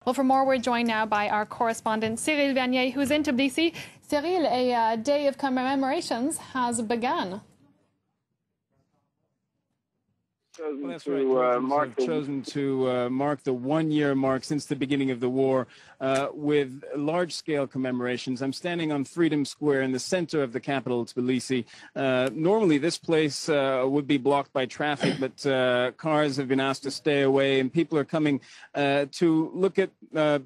Well, for more, we're joined now by our correspondent, Cyril Vanier, who's in Tbilisi. Cyril, a day of commemorations has begun. Well, that's right. Georgians have chosen to mark the one-year mark since the beginning of the war with large-scale commemorations. I'm standing on Freedom Square in the center of the capital, Tbilisi. Normally, this place would be blocked by traffic, but cars have been asked to stay away, and people are coming to look at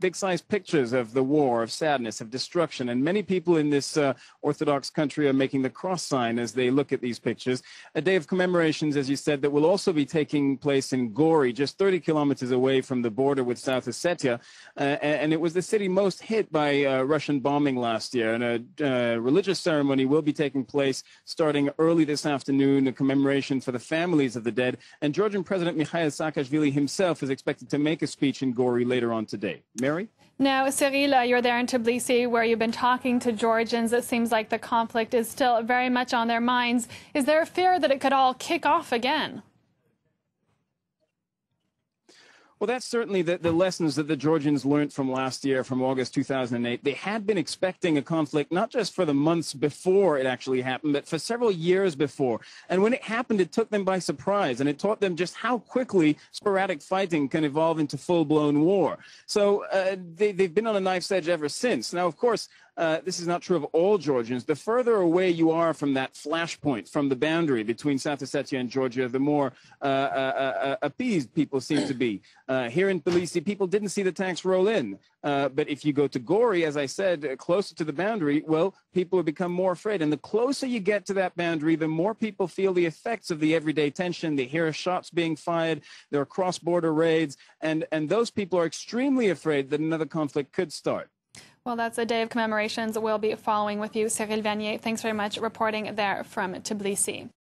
big-sized pictures of the war, of sadness, of destruction. And many people in this Orthodox country are making the cross sign as they look at these pictures. A day of commemorations, as you said, that will also be taking place in Gori, just 30 kilometers away from the border with South Ossetia. And it was the city most hit by Russian bombing last year. And a religious ceremony will be taking place starting early this afternoon, a commemoration for the families of the dead. And Georgian President Mikhail Saakashvili himself is expected to make a speech in Gori later on today. Mary? Now, Cyril, you're there in Tbilisi where you've been talking to Georgians. It seems like the conflict is still very much on their minds. Is there a fear that it could all kick off again? Well, that's certainly the lessons that the Georgians learned from last year, from August 2008. They had been expecting a conflict, not just for the months before it actually happened, but for several years before. And when it happened, it took them by surprise, and it taught them just how quickly sporadic fighting can evolve into full-blown war. So they've been on a knife's edge ever since. Now, of course, this is not true of all Georgians. The further away you are from that flashpoint, from the boundary between South Ossetia and Georgia, the more appeased people seem to be. Here in Tbilisi, people didn't see the tanks roll in. But if you go to Gori, as I said, closer to the boundary, well, people have become more afraid. And the closer you get to that boundary, the more people feel the effects of the everyday tension. They hear shots being fired. There are cross-border raids. And those people are extremely afraid that another conflict could start. Well, that's a day of commemorations. We'll be following with you, Cyril Vanier. Thanks very much reporting there from Tbilisi.